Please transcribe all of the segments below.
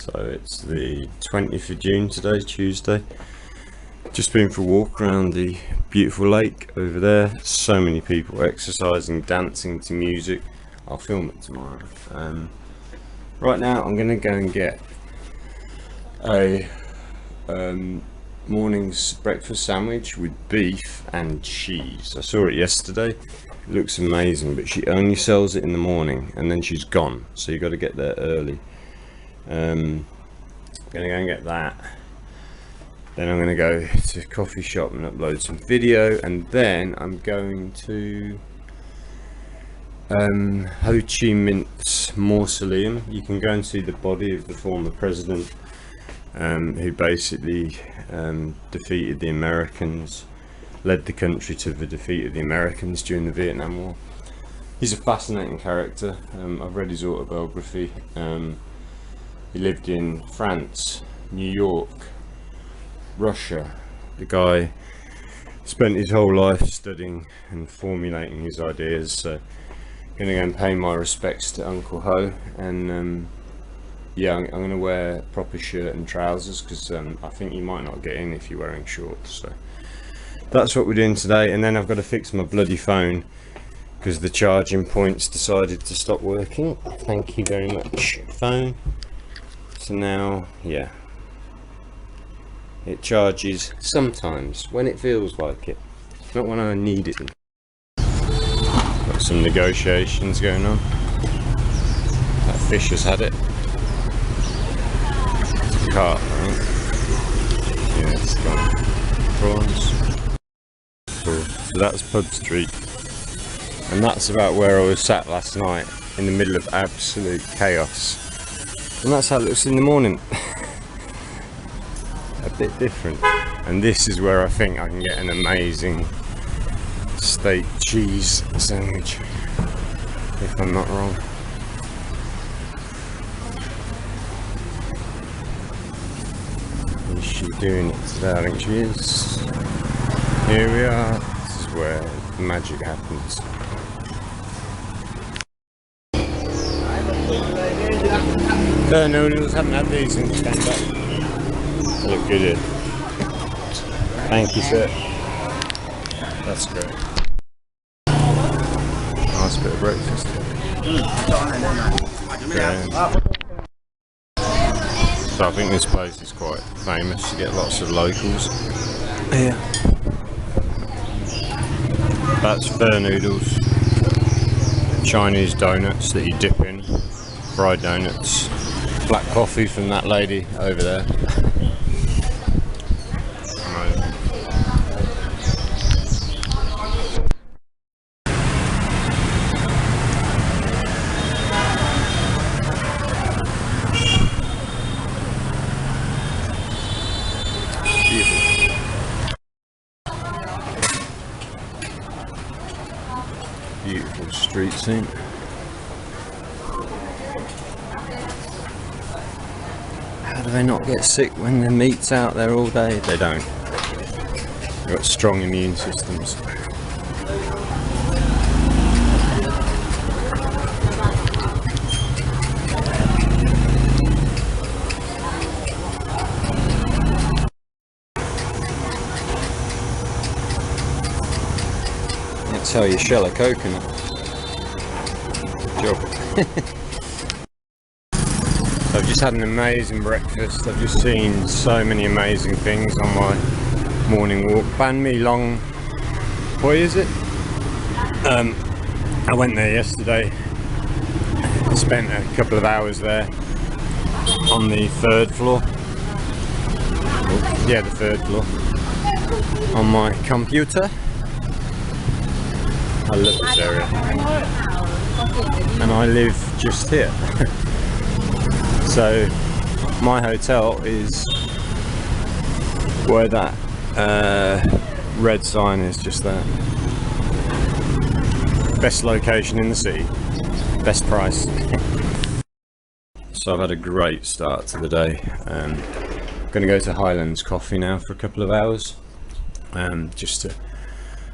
So it's the 20th of June today, Tuesday. Just been for a walk around the beautiful lake over there. So many people exercising, dancing to music. I'll film it tomorrow. Right now I'm going to go and get a morning's breakfast sandwich with beef and cheese. I saw it yesterday. It looks amazing, but she only sells it in the morning and then she's gone, so you got to get there early. I'm gonna go and get that, then I'm gonna go to a coffee shop and upload some video, and then I'm going to Hoan Kiem Lake's Mausoleum. You can go and see the body of the former president who basically defeated the Americans, led the country to the defeat of the Americans during the Vietnam War. He's a fascinating character. I've read his autobiography. He lived in France, New York, Russia. The guy spent his whole life studying and formulating his ideas. So I'm gonna go and pay my respects to Uncle Ho, and yeah, I'm gonna wear a proper shirt and trousers, because I think you might not get in if you're wearing shorts. So that's what we're doing today. And then I've got to fix my bloody phone because the charging points decided to stop working. Thank you very much, phone. So now, yeah, it charges sometimes when it feels like it, not when I need it. Got some negotiations going on. That fish has had it. Carp, right? Yeah, it's gone. Prawns. Cool. So that's Pub Street, and that's about where I was sat last night in the middle of absolute chaos, and that's how it looks in the morning. A bit different. And this is where I think I can get an amazing steak cheese sandwich, if I'm not wrong. Is she doing it today? I think she is. Here we are. This is where the magic happens. Noodles, haven't had these in December. They look good here. Thank you, sir. That's great. Nice bit of breakfast. Yeah. So I think this place is quite famous. You get lots of locals here. That's pho noodles, Chinese donuts that you dip in, fried donuts, black coffee from that lady over there. Beautiful street scene. How do they not get sick when the meat's out there all day? They don't. They've got strong immune systems. That's how you shell a coconut. Good job. So I've just had an amazing breakfast. I've just seen so many amazing things on my morning walk. Ban Mi Long, what is it? I went there yesterday. Spent a couple of hours there on the third floor. Yeah, the third floor. On my computer. I love this area, and I live just here. So my hotel is where that red sign is, just there. Best location in the city, best price. So I've had a great start to the day. I'm gonna go to Highlands Coffee now for a couple of hours, just to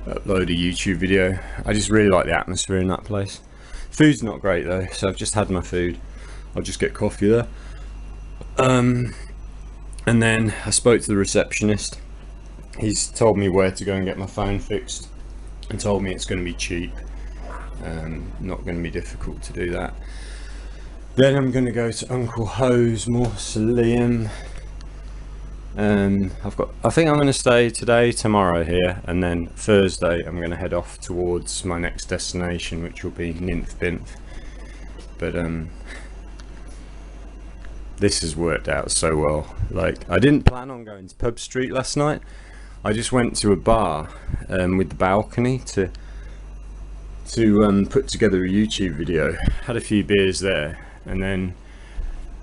upload a YouTube video. I just really like the atmosphere in that place. Food's not great though, so I've just had my food. I'll just get coffee there. And then I spoke to the receptionist. He's told me where to go and get my phone fixed, and told me it's going to be cheap. Not going to be difficult to do that. Then I'm going to go to Uncle Ho's Mausoleum. I think I'm going to stay today, tomorrow here, and then Thursday I'm going to head off towards my next destination, which will be Ninth. But this has worked out so well. Like, I didn't plan on going to Pub Street last night. I just went to a bar with the balcony to put together a YouTube video. Had a few beers there, and then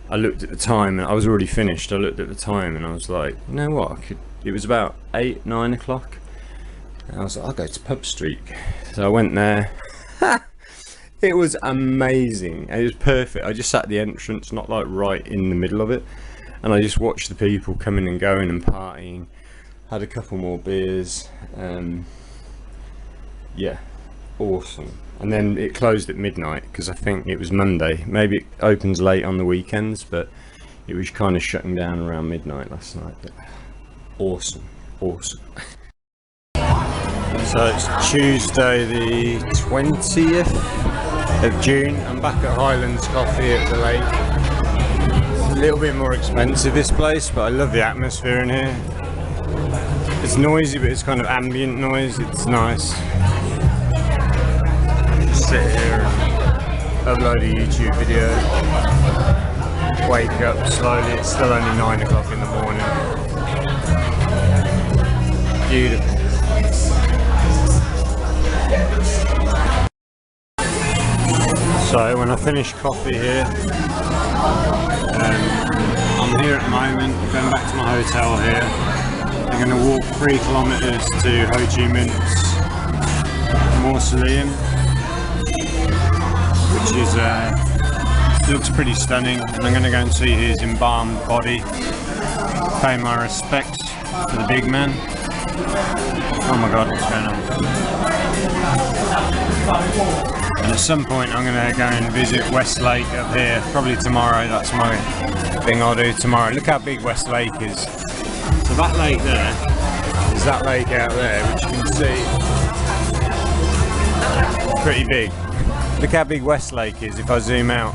I looked at the time, and I was already finished. I looked at the time and I was like, you know what, it was about 8-9 o'clock, and I was like, I'll go to Pub Street. So I went there. It was amazing. It was perfect. I just sat at the entrance, not like right in the middle of it, and I just watched the people coming and going and partying. Had a couple more beers. Yeah, awesome. And then it closed at midnight because I think it was Monday. Maybe it opens late on the weekends, but it was kind of shutting down around midnight last night. But awesome. So it's Tuesday the 20th of June. I'm back at Highlands Coffee at the lake. It's a little bit more expensive, this place, but I love the atmosphere in here. It's noisy, but it's kind of ambient noise. It's nice. Just sit here and upload a YouTube video. Wake up slowly. It's still only 9 o'clock in the morning. Beautiful. So when I finish coffee here, I'm here at the moment, going back to my hotel here. I'm going to walk 3 kilometres to Hoan Kiem Lake's Mausoleum, which is looks pretty stunning, and I'm going to go and see his embalmed body, pay my respects to the big man. Oh my god, what's going on? And at some point I'm going to go and visit West Lake up here, probably tomorrow. That's my thing I'll do tomorrow. Look how big West Lake is. So that lake there is that lake out there, which you can see. Pretty big. Look how big West Lake is if I zoom out.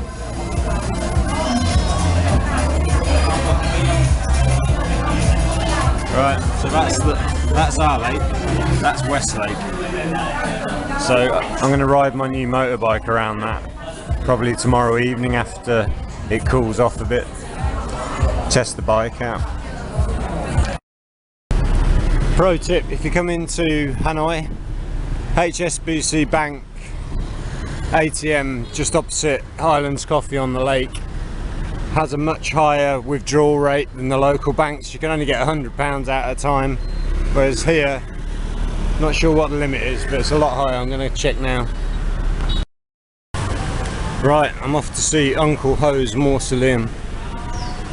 Right, so that's our lake, that's West Lake. So I'm going to ride my new motorbike around that, probably tomorrow evening after it cools off a bit. Test the bike out. Pro tip, if you come into Hanoi, HSBC Bank ATM just opposite Highlands Coffee on the lake has a much higher withdrawal rate than the local banks. You can only get £100 out at a time, whereas here, not sure what the limit is, but it's a lot higher. I'm going to check now. Right, I'm off to see Uncle Ho's Mausoleum.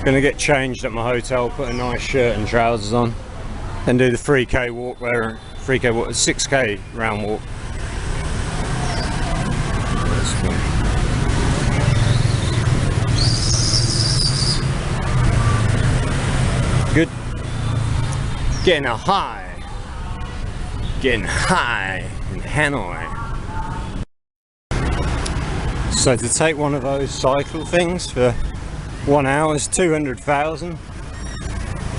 Going to get changed at my hotel, put a nice shirt and trousers on, and do the 3k walk there. 3k walk, 6k round walk. Good. Getting high in Hanoi. So to take one of those cycle things for 1 hour is 200,000,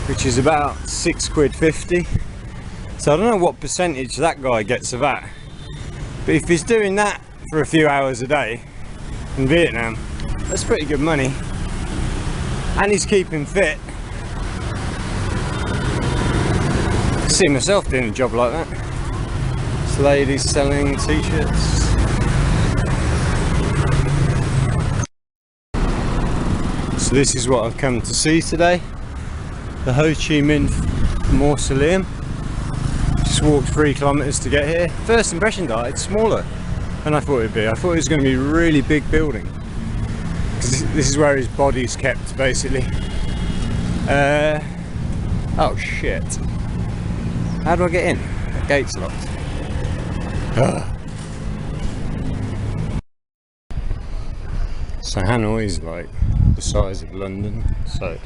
which is about £6.50. So I don't know what percentage that guy gets of that, but if he's doing that for a few hours a day in Vietnam, that's pretty good money, and he's keeping fit. I see myself doing a job like that. This lady's selling t-shirts. So this is what I've come to see today, the Hoan Kiem Lake Mausoleum. Just walked 3 kilometres to get here. First impression, it's smaller than I thought it'd be. I thought it was going to be a really big building, because this is where his body's kept, basically. Oh shit. How do I get in? The gate's locked. So Hanoi is like the size of London, so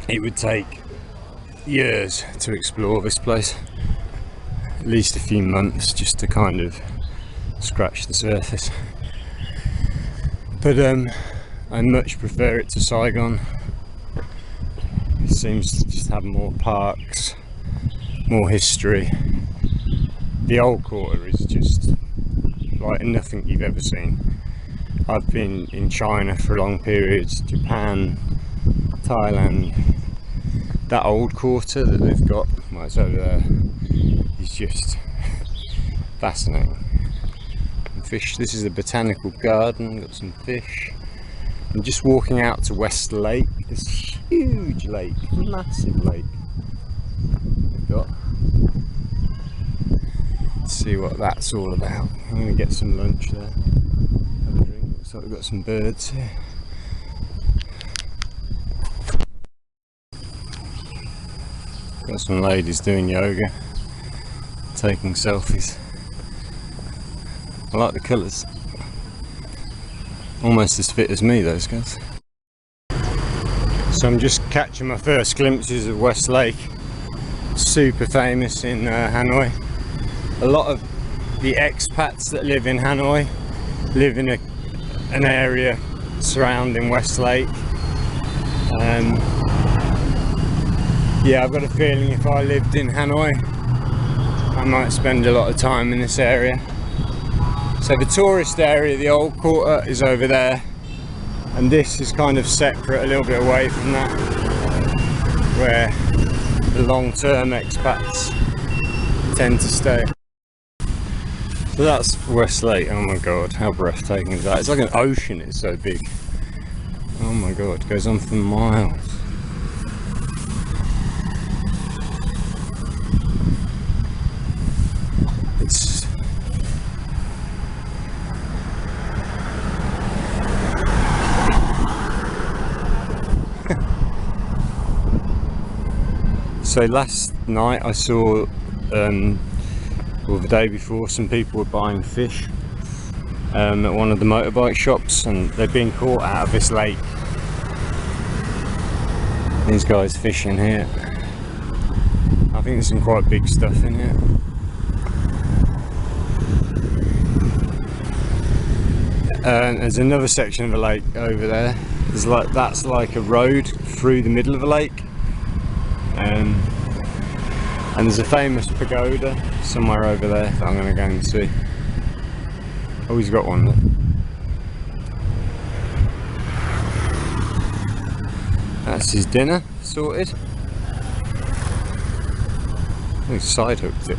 it would take years to explore this place, at least a few months just to kind of scratch the surface. But I much prefer it to Saigon. It seems to just have more parks, more history. The old quarter is just like nothing you've ever seen. I've been in China for long periods, Japan, Thailand. That old quarter that they've got, well, it's over there, is just fascinating. And fish, this is a botanical garden, got some fish. I'm just walking out to West Lake, this huge lake, massive lake they've got. Let's see what that's all about. I'm going to get some lunch there, have a drink. Looks like we've got some birds here. Got some ladies doing yoga, taking selfies. I like the colours. Almost as fit as me, those guys. So I'm just catching my first glimpses of West Lake. Super famous in Hanoi. A lot of the expats that live in Hanoi live in an area surrounding West Lake. Yeah, I've got a feeling if I lived in Hanoi, I might spend a lot of time in this area. So the tourist area, the old quarter, is over there, and this is kind of separate, a little bit away from that, where the long-term expats tend to stay. So that's West Lake. Oh my god, how breathtaking is that? It's like an ocean, it's so big. Oh my god, it goes on for miles. It's so last night I saw, well, the day before, some people were buying fish at one of the motorbike shops, and they'd been caught out of this lake. These guys fishing here. I think there's some quite big stuff in here. There's another section of the lake over there. That's like a road through the middle of the lake. And there's a famous pagoda somewhere over there that I'm going to go and see. Oh, he's got one there. That's his dinner sorted. Oh, he side hooked it.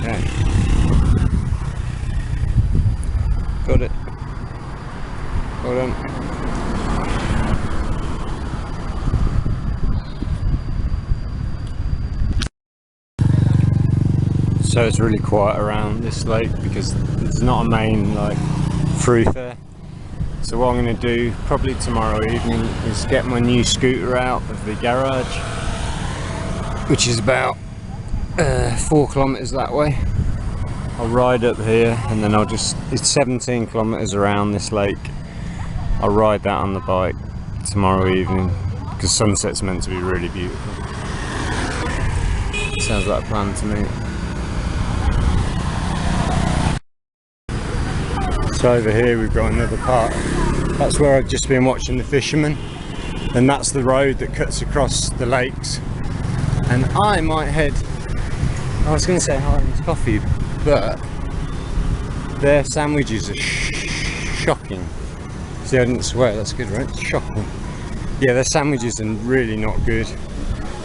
Okay. Got it. Hold on. So it's really quiet around this lake because there's not a main like thoroughfare. So what I'm going to do probably tomorrow evening is get my new scooter out of the garage, which is about 4 kilometres that way. I'll ride up here and then it's 17 kilometres around this lake. I'll ride that on the bike tomorrow evening because sunset's meant to be really beautiful. Sounds like a plan to me. So over here we've got another part. That's where I've just been watching the fishermen, and that's the road that cuts across the lakes. And I might head, I was going to say Highlands Coffee, but their sandwiches are shocking. See, I didn't swear, that's good, right? Shocking. Yeah, their sandwiches are really not good.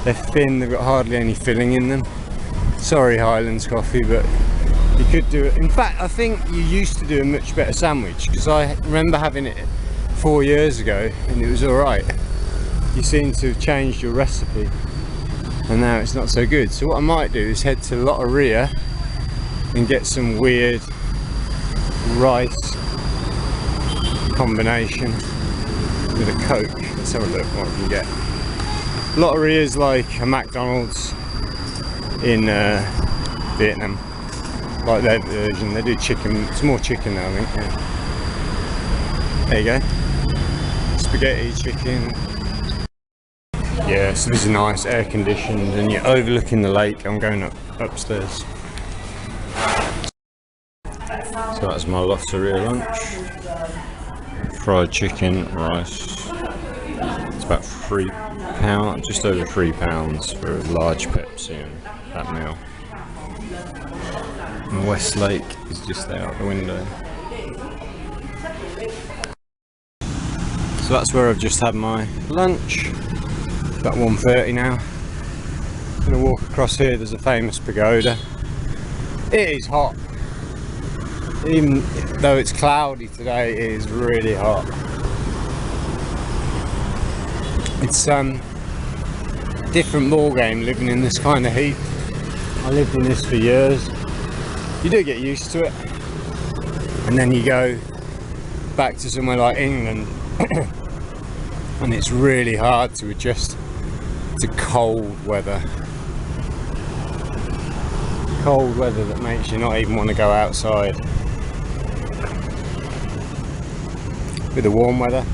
They're thin, they've got hardly any filling in them. Sorry Highlands Coffee, but you could do it. In fact, I think you used to do a much better sandwich, because I remember having it 4 years ago and it was alright. You seem to have changed your recipe and now it's not so good. So what I might do is head to Lotteria and get some weird rice combination with a Coke. Let's have a look what we can get. Lotteria is like a McDonald's in Vietnam. Like their version, they do chicken, it's more chicken now I think, yeah. There you go. Spaghetti, chicken. Yeah, so this is nice, air conditioned, and you're overlooking the lake. I'm going upstairs. So that's my Lotteria lunch. Fried chicken, rice. It's about £3, just over £3 for a large Pepsi and that meal. And West Lake is just there out the window. So that's where I've just had my lunch. About 1:30 now. I'm gonna walk across here. There's a famous pagoda. It is hot. Even though it's cloudy today, it is really hot. It's different ball game living in this kind of heat. I lived in this for years. You do get used to it, and then you go back to somewhere like England and it's really hard to adjust to cold weather that makes you not even want to go outside. With the warm weather,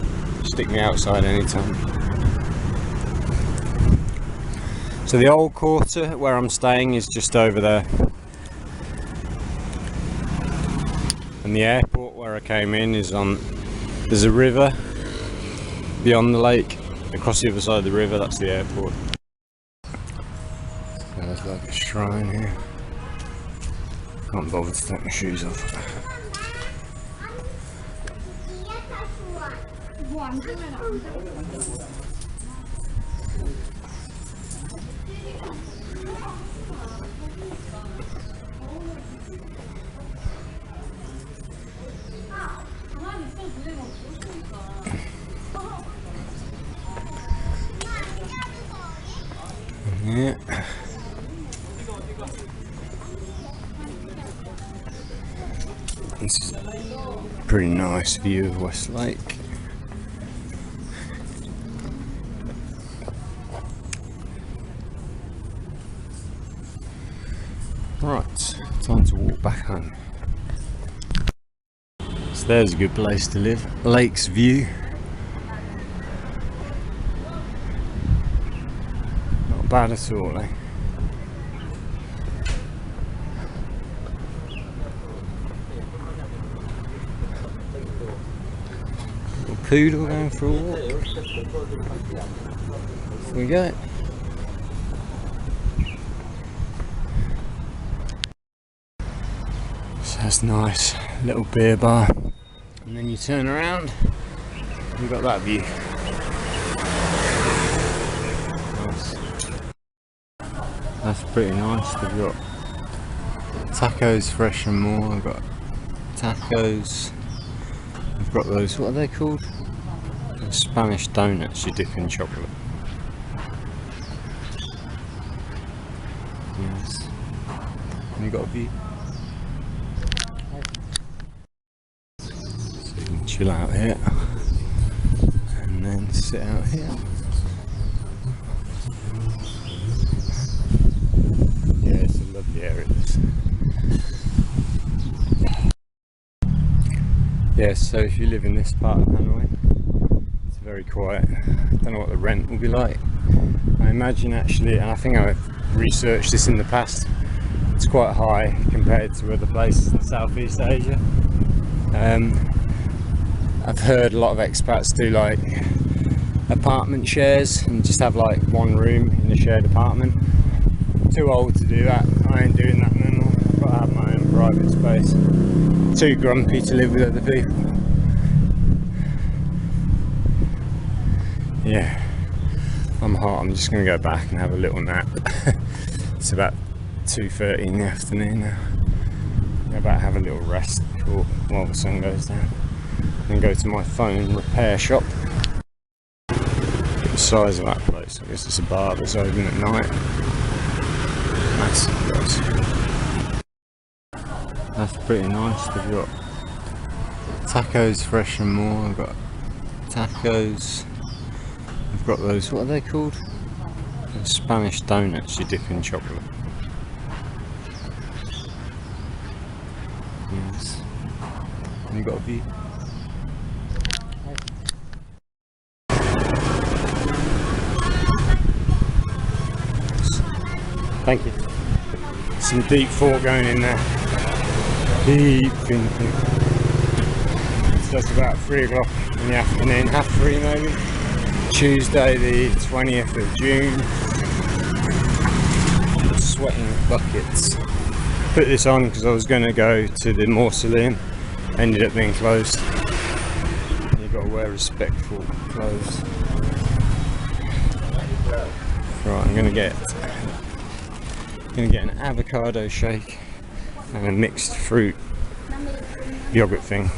stick me outside anytime. So the old quarter where I'm staying is just over there, and the airport where I came in is on, there's a river beyond the lake, across the other side of the river, that's the airport. There's like a shrine here. Can't bother to take my shoes off. Yeah. This is a pretty nice view of West Lake. Right, time to walk back home. So there's a good place to live. Lake's View. Not bad at all, eh? Little poodle going for a walk. Off we go. So that's nice, little beer bar. And then you turn around, you've got that view. That's pretty nice. They've got tacos, fresh and more. I've got tacos. I've got those, what are they called? Spanish donuts you dip in chocolate. Yes. And you've got a view. So you can chill out here and then sit out here. Lovely area this. Yes, so if you live in this part of Hanoi, it's very quiet. I don't know what the rent will be like. I imagine actually, and I think I've researched this in the past, it's quite high compared to other places in Southeast Asia. I've heard a lot of expats do like apartment shares and just have like one room in a shared apartment. Too old to do that. I ain't doing that no more. I've got to have my own private space. Too grumpy to live with other people. Yeah, I'm hot. I'm just going to go back and have a little nap. It's about 2:30 in the afternoon now. Go back, have a little rest while the sun goes down. Then go to my phone repair shop. Look at the size of that place. I guess it's a bar that's open at night. That's pretty nice. They've got tacos, fresh and more. I've got tacos. I've got those, what are they called? Those Spanish donuts you dip in chocolate. Yes. And you've got a view. Thank you. Some deep thought going in there. Deep thinking. So it's about 3 o'clock in the afternoon, 3:30 maybe. Tuesday the 20th of June. I'm sweating buckets. Put this on because I was going to go to the Mausoleum. Ended up being closed. You've got to wear respectful clothes. Right, I'm going to get an avocado shake and a mixed fruit yogurt thing,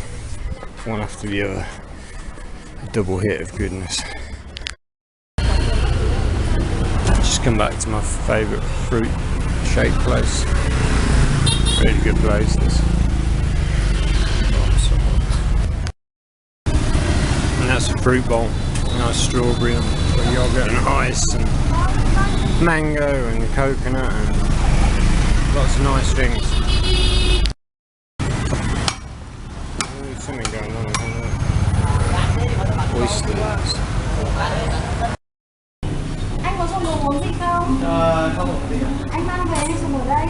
one after the other. A double hit of goodness. Just come back to my favourite fruit shake place. Really good place this. And that's a fruit bowl. Nice strawberry and yogurt and ice and mango and coconut and lots of nice things. There's something going on in Hanoi. Oysters. Anh có dùng đồ uống gì không? Không có gì. Anh mang về hay dùng ở đây?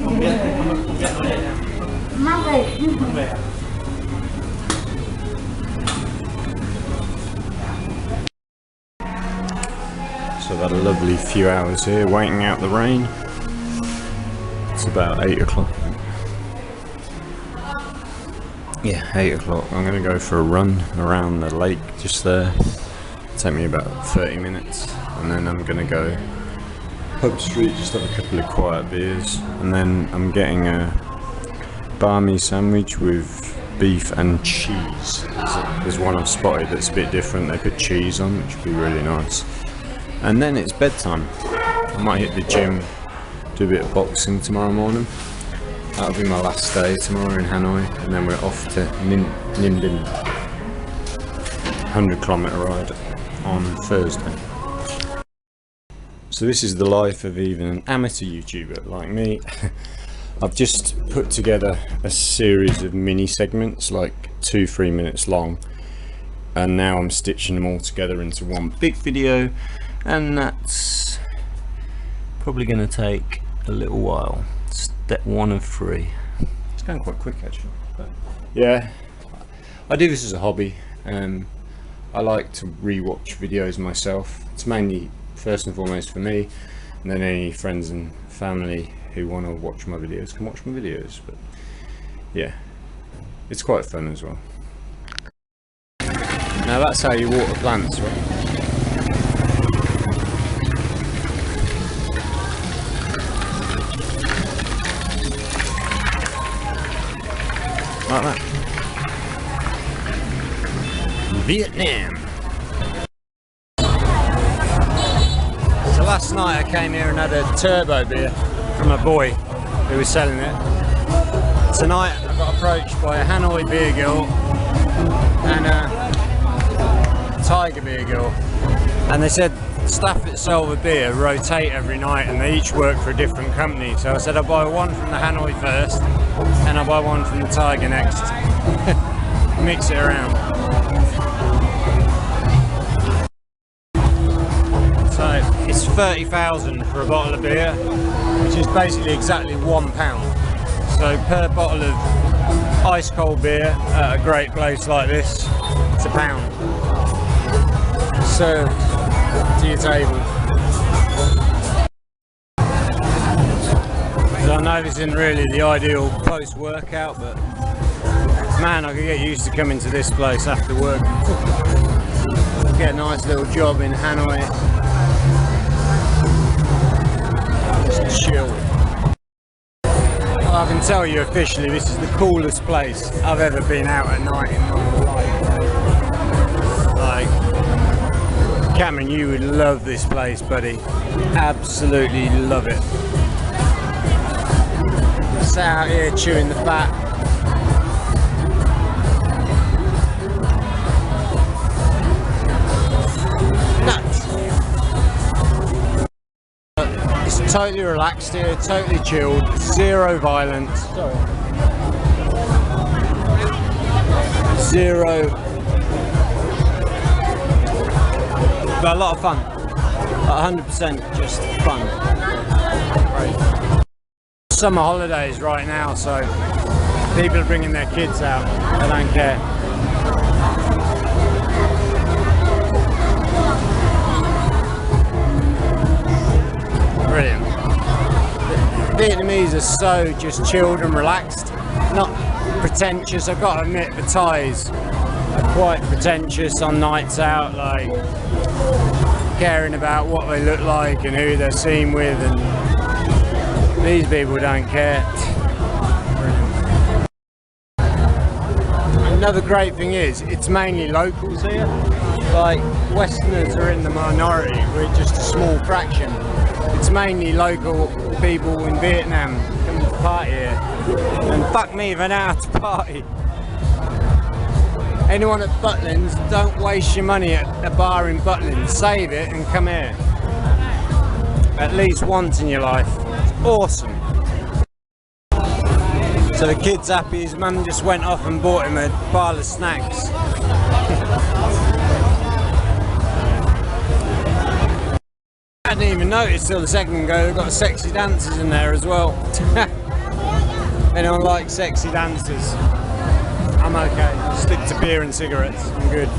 Không biết ở đây nào. Mang về. Mang về. So I've had a lovely few hours here waiting out the rain. It's about 8 o'clock. Yeah, 8 o'clock. I'm going to go for a run around the lake just there. It'll take me about 30 minutes. And then I'm going to go Pub Street, just have a couple of quiet beers. And then I'm getting a barmy sandwich with beef and cheese. There's one I've spotted that's a bit different. They put cheese on, which would be really nice. And then it's bedtime. I might hit the gym, do a bit of boxing tomorrow morning. That'll be my last day tomorrow in Hanoi, and then we're off to Minh, 100-kilometre ride on Thursday. So this is the life of even an amateur YouTuber like me. I've just put together a series of mini segments, like 2-3 minutes long, and now I'm stitching them all together into one big video. And that's probably going to take a little while. Step 1 of 3. It's going quite quick actually. But yeah, I do this as a hobby. I like to re-watch videos myself. It's mainly, first and foremost, for me, and then any friends and family who want to watch my videos can watch my videos. But yeah, it's quite fun as well. Now that's how you water plants, right? Like that. Vietnam. So last night I came here and had a turbo beer from a boy who was selling it. Tonight I got approached by a Hanoi beer girl and a Tiger beer girl, and they said staff that sell the beer rotate every night and they each work for a different company. So I said I'll buy one from the Hanoi first and I'll buy one from the Tiger next. Mix it around. So it's 30,000 for a bottle of beer, which is basically exactly £1. So per bottle of ice cold beer at a great place like this, it's £1. Served to your table. So I know this isn't really the ideal post-workout, but man, I could get used to coming to this place after work. Get a nice little job in Hanoi. Just chill. Well, I can tell you officially, this is the coolest place I've ever been out at night in my life. Like, Cameron, you would love this place, buddy. Absolutely love it. Sat out here chewing the fat. Nuts. It's totally relaxed here, totally chilled, zero violence. Sorry. Zero. But a lot of fun. 100% just fun. Right. Summer holidays right now, so people are bringing their kids out. They don't care. Brilliant. The Vietnamese are so just chilled and relaxed, not pretentious. I've got to admit, the Thais are quite pretentious on nights out, like caring about what they look like and who they're seen with, and these people don't care. Brilliant. Another great thing is, it's mainly locals here. Like, Westerners are in the minority, we're just a small fraction. It's mainly local people in Vietnam coming to party here. And fuck me if I know how to party. Anyone at Butlins, don't waste your money at a bar in Butlins. Save it and come here. At least once in your life. It's awesome. So the kid's happy, his mum just went off and bought him a pile of snacks. I didn't even notice till the second ago, they've got sexy dancers in there as well. Anyone like sexy dancers? I'm okay. Stick to beer and cigarettes. I'm good.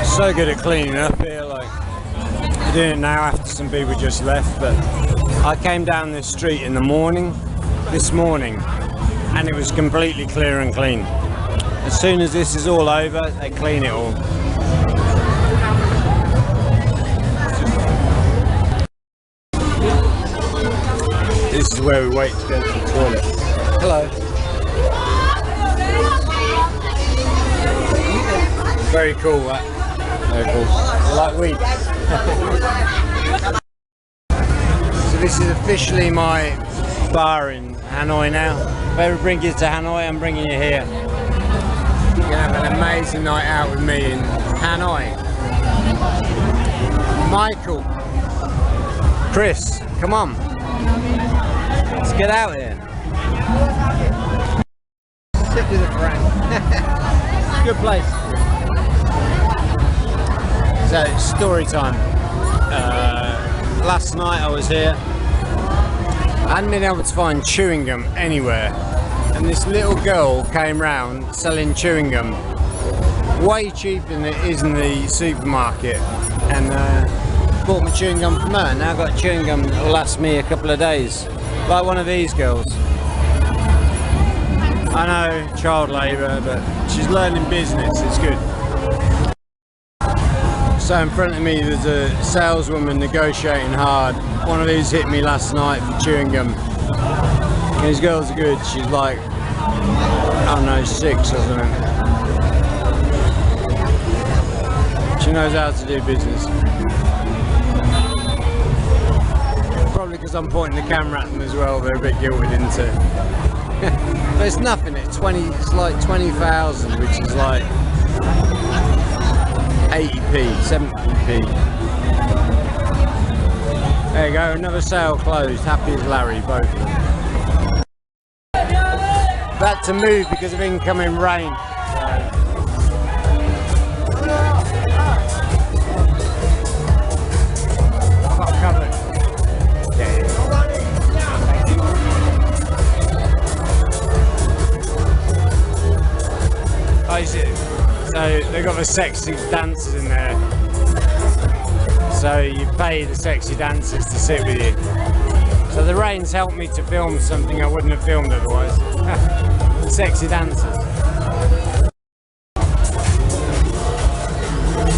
So good at cleaning up here. Like, I'm doing it now after some people just left. But I came down this street in the morning, this morning, and it was completely clear and clean. As soon as this is all over, they clean it all. This is where we wait to go to the toilet. Hello. Very cool, that. Very cool. I like weed. So this is officially my bar in Hanoi now. If I ever bring you to Hanoi, I'm bringing you here. You're gonna have an amazing night out with me in Hanoi. Michael, Chris, come on. Let's get out here. Sit with a friend. Good place. So, story time. Last night I was here. I hadn't been able to find chewing gum anywhere. And this little girl came round selling chewing gum way cheaper than it is in the supermarket, and bought my chewing gum from her. Now I've got chewing gum that will last me a couple of days, like one of these girls. I know, child labour, but she's learning business, it's good. So in front of me there's a saleswoman negotiating hard. One of these hit me last night for chewing gum. These girls are good. She's like, I don't know, 6 or something. She knows how to do business. Probably because I'm pointing the camera at them as well, they're a bit guilted into. But it's nothing, it's like 20,000, which is like 80p, 70p. There you go, another sale closed. Happy as Larry, both of them. Had to move because of incoming rain. I've got covered. Yeah. Oh, you see, so they've got the sexy dancers in there. So you pay the sexy dancers to sit with you. So the rain's helped me to film something I wouldn't have filmed otherwise. Sexy dancers.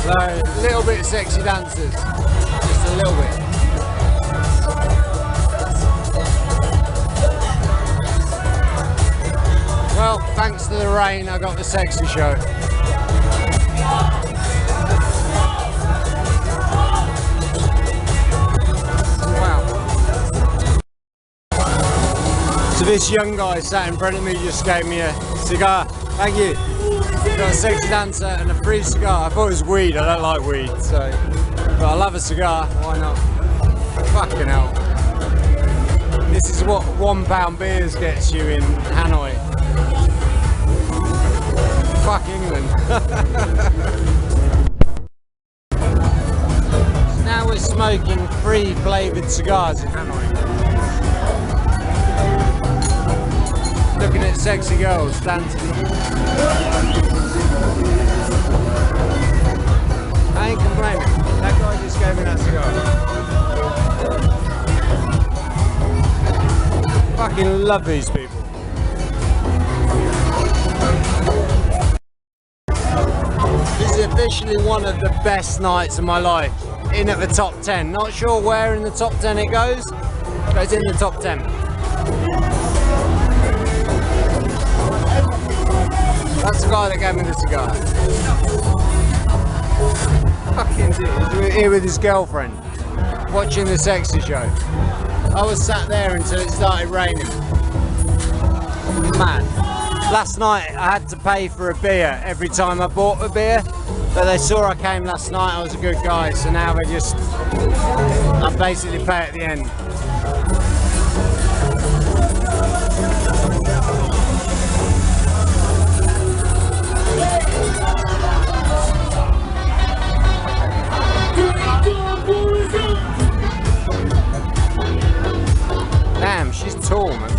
So, a little bit of sexy dancers. Just a little bit. Well, thanks to the rain, I got the sexy show. So this young guy sat in front of me just gave me a cigar. Thank you. Got a sexy dancer and a free cigar. I thought it was weed, I don't like weed, so. But I love a cigar, why not? Fucking hell. This is what £1 beers gets you in Hanoi. Fuck England. Now we're smoking free flavoured cigars in Hanoi. Looking at sexy girls dancing. I ain't complaining. That guy just gave me that cigar. Fucking love these people. This is officially one of the best nights of my life. In at the top 10. Not sure where in the top 10 it goes, but it's in the top 10. That's the guy that gave me the cigar. Fucking dude, he's here with his girlfriend, watching the sexy show. I was sat there until it started raining. Mad. Last night I had to pay for a beer every time I bought a beer, but they saw I came last night, I was a good guy, so now I basically pay at the end. Damn, she's tall, man.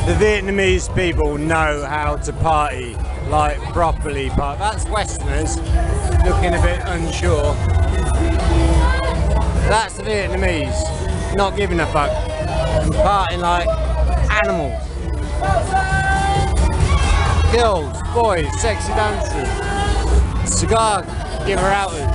The Vietnamese people know how to party, like properly party. That's Westerners looking a bit unsure. That's the Vietnamese, not giving a fuck, and partying like animals. Girls, boys, sexy dancers, cigar giver outers.